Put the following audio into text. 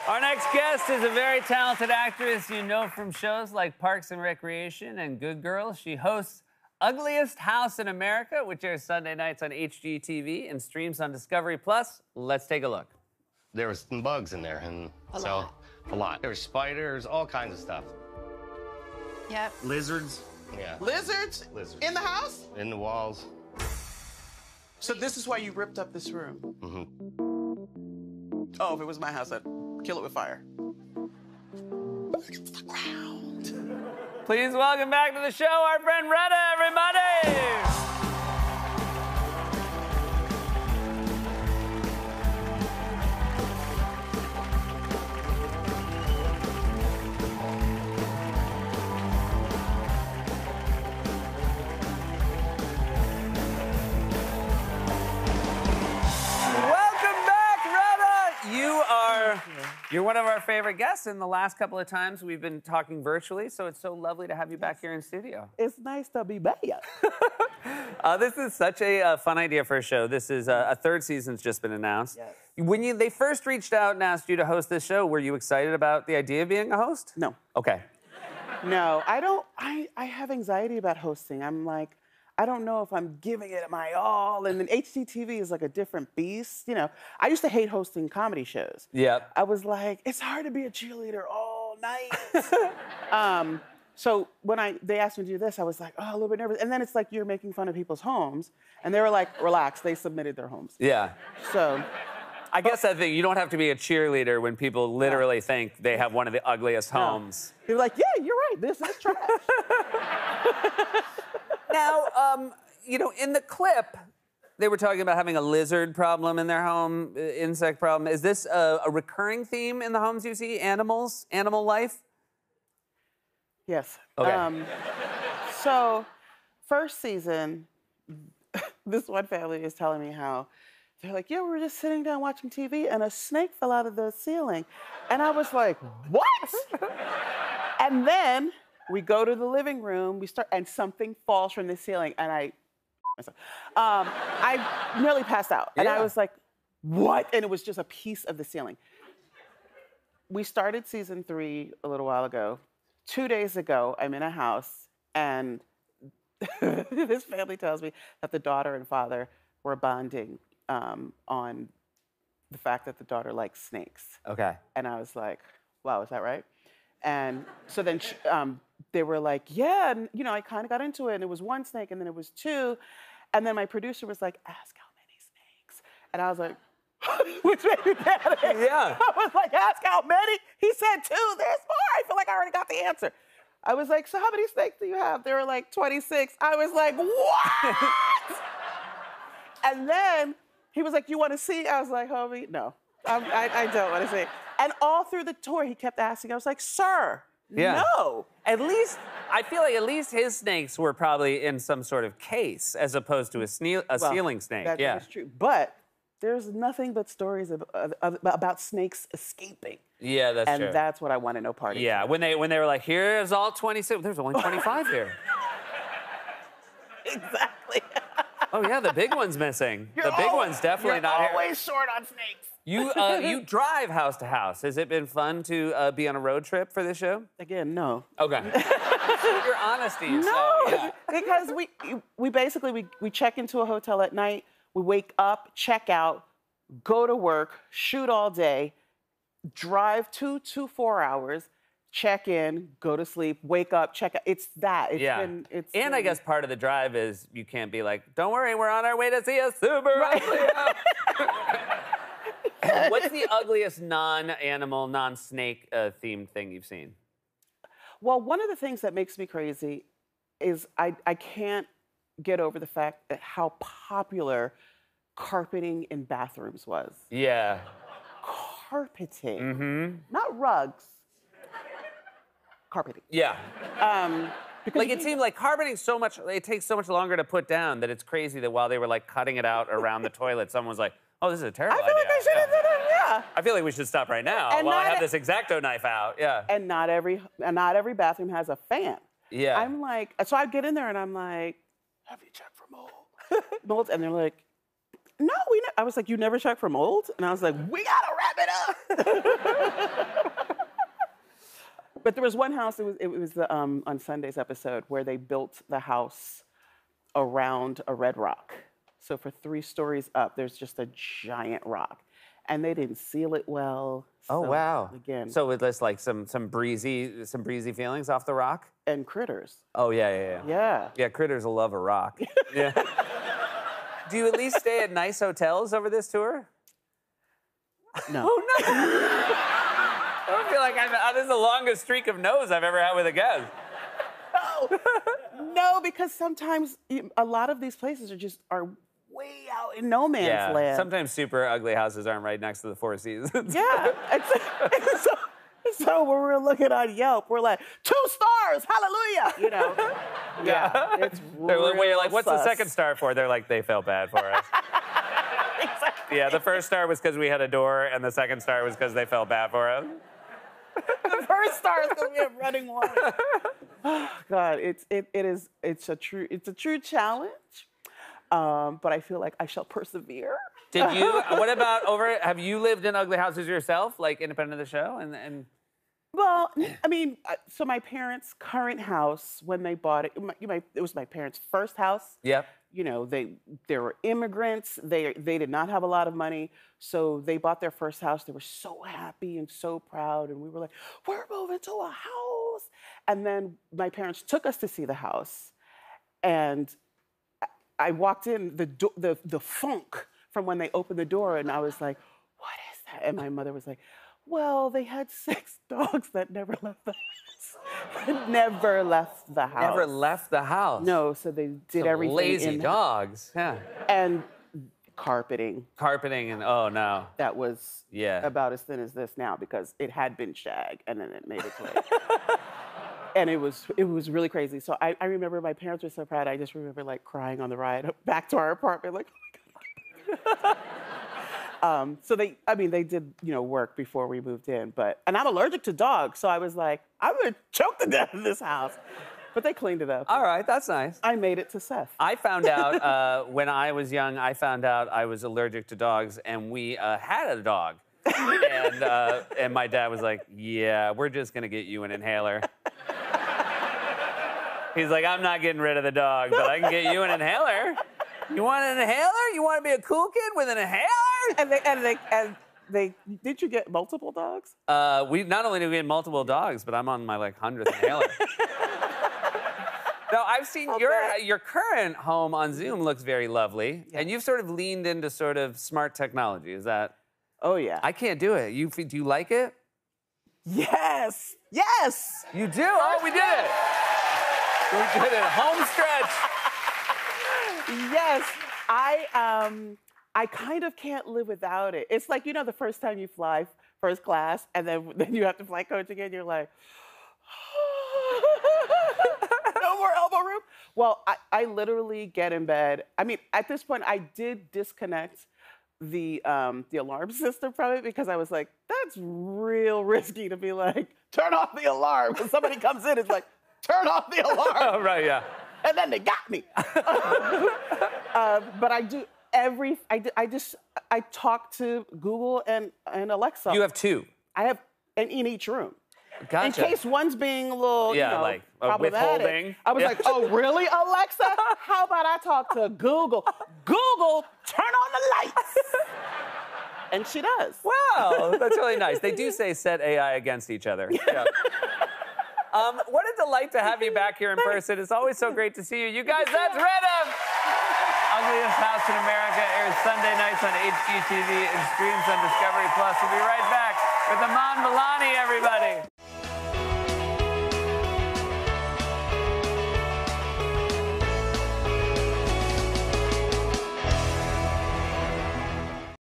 Our next guest is a very talented actress you know from shows like Parks and Recreation and Good Girls. She hosts Ugliest House in America, which airs Sunday nights on HGTV and streams on Discovery Plus. Let's take a look. There was some bugs in there, and a lot. There were spiders, all kinds of stuff. Yep. Lizards. Yeah. Lizards? Lizards. In the house? In the walls. So this is why you ripped up this room? Mm-hmm. Oh, if it was my house, I'd kill it with fire. It's the ground. Please welcome back to the show our friend Retta, everybody! You're one of our favorite guests, and the last couple of times we've been talking virtually, so it's so lovely to have you back here in studio. It's nice to be back. This is such a fun idea for a show. This is a third season's just been announced. Yes. When they first reached out and asked you to host this show, were you excited about the idea of being a host? No. Okay. No, I don't. I have anxiety about hosting. I'm like, I don't know if I'm giving it my all. And then HGTV is like a different beast. You know, I used to hate hosting comedy shows. Yep. I was like, it's hard to be a cheerleader all night. So when they asked me to do this, I was like, oh, a little bit nervous. And then it's like you're making fun of people's homes. And they were like, relax, they submitted their homes. Yeah. So. I guess that thing, you don't have to be a cheerleader when people literally think they have one of the ugliest homes. You're like, yeah, you're right, this is trash. Now, you know, in the clip, they were talking about having a lizard problem in their home, insect problem. Is this a recurring theme in the homes you see? Animals? Animal life? Yes. Okay. So, first season, this one family is telling me how they're like, yeah, we were just sitting down watching TV and a snake fell out of the ceiling. And I was like, what? And then we go to the living room, and something falls from the ceiling, and I nearly passed out. And I was like, what? And it was just a piece of the ceiling. We started season 3 a little while ago. 2 days ago, I'm in a house, and this family tells me that the daughter and father were bonding on the fact that the daughter likes snakes. Okay. And I was like, wow, is that right? And so then they were like, yeah, and you know, I kind of got into it, and it was 1 snake, and then it was 2. And then my producer was like, ask how many snakes. And I was like, which made me panic. Yeah. I was like, ask how many? He said 2, there's more. I feel like I already got the answer. I was like, so how many snakes do you have? They were like, 26. I was like, what? And then he was like, you want to see? I was like, homie, no, I don't want to see. And all through the tour, he kept asking. I was like, sir, no. At least, I feel like at least his snakes were probably in some sort of case as opposed to a ceiling snake. That's true. But there's nothing but stories about snakes escaping. Yeah, that's true. And that's what I want to know part of. Yeah, when they were like, here's all 26, there's only 25 here. Exactly. Oh yeah, the big one's missing. The big one's definitely not here. You're always short on snakes. You drive house to house. Has it been fun to be on a road trip for this show? Again, no. Okay. Your honesty. No, so, yeah. because we basically check into a hotel at night. We wake up, check out, go to work, shoot all day, drive 2 to 4 hours, check in, go to sleep, wake up, check out. It's that. I guess part of the drive is you can't be like, don't worry, we're on our way to see a super ugly house. What's the ugliest non-animal, non-snake themed thing you've seen? Well, one of the things that makes me crazy is I can't get over the fact that how popular carpeting in bathrooms was. Yeah. Carpeting. Mm-hmm. Not rugs. Carpeting. Yeah. Because like it seemed like carpeting so much, it takes so much longer to put down that it's crazy that while they were like cutting it out around the toilet, someone was like, oh, this is a terrible idea. I feel like I should have done it, yeah. I feel like we should stop right now while I have this X-Acto knife out, yeah. And not every bathroom has a fan. Yeah. I'm like, so I get in there and I'm like, have you checked for mold? Molds? And they're like, no, I was like, you never check for mold? And I was like, we gotta wrap it up. But there was one house, it was the on Sunday's episode where they built the house around a red rock. So for 3 stories up, there's just a giant rock. And they didn't seal it well. Oh, so, wow. Again. So with this, like, some breezy feelings off the rock? And critters. Oh, yeah. Yeah. Yeah, critters will love a rock. Yeah. Do you at least stay at nice hotels over this tour? No. Oh, no. I don't feel like this is the longest streak of no's I've ever had with a guest. No, because sometimes a lot of these places are way out in no man's land. Sometimes super ugly houses aren't right next to the Four Seasons. Yeah. So when we're looking on Yelp, we're like, 2 stars, hallelujah. You know. Yeah. It's When you're like, what's the sus. second star for? They're like, they felt bad for us. Exactly. Yeah, the first star was because we had a door, and the second star was because they felt bad for us. The first star is because we have running water. Oh, God, it's a true challenge. But I feel like I shall persevere. Did you? What about have you lived in ugly houses yourself, like independent of the show? And Well, I mean, so my parents' current house, when they bought it, it was my parents' first house. Yep. You know, they were immigrants. They did not have a lot of money, so they bought their first house. They were so happy and so proud, and we were like, "We're moving to a house." And then my parents took us to see the house, and I walked in the funk from when they opened the door, and I was like, "What is that?" And my mother was like, "Well, they had 6 dogs that never left the house. Never left the house. Never left the house. No, so they did Some everything lazy in dogs. Yeah. and carpeting Carpeting and oh no. that was Yeah. about as thin as this now because it had been shag and then it made its way. And it was really crazy. So I remember my parents were so proud. I just remember like crying on the ride back to our apartment, like, oh my God. So they did, work before we moved in, and I'm allergic to dogs, so I was like, I'm gonna choke to death in this house. But they cleaned it up. All right, that's nice. I made it to Seth. I found out when I was young, I was allergic to dogs, and we had a dog. And my dad was like, yeah, we're just gonna get you an inhaler. He's like, I'm not getting rid of the dog, but I can get you an inhaler. You want an inhaler? You want to be a cool kid with an inhaler? And they did you get multiple dogs? We not only do we get multiple dogs, but I'm on my 100th inhaler. Now, I've seen your current home on Zoom looks very lovely, and you've sort of leaned into sort of smart technology. Is that? Oh yeah. I can't do it. Do you like it? Yes. Yes. You do? Oh, we did it. We did it. Home stretch. Yes. I kind of can't live without it. It's like, the first time you fly first class and then you have to fly coach again, you're like, no more elbow room. Well, I literally get in bed. I mean, at this point, I did disconnect the alarm system from it because I was like, that's real risky to be like, turn off the alarm. When somebody comes in, it's like, turn off the alarm. Oh, right, yeah. And then they got me. But I do I talk to Google and Alexa. You have 2. I have in each room. Gotcha. In case one's being a little, like problematic. withholding. I was like, oh, really, Alexa? How about I talk to Google? Google, turn on the lights. And she does. Wow, that's really nice. They do say set AI against each other. Yeah. What a delight to have you back here in person. It's always so great to see you. You guys, that's Rhythm! Ugliest House in America airs Sunday nights on HGTV and streams on Discovery Plus. We'll be right back with Iman Vellani, everybody.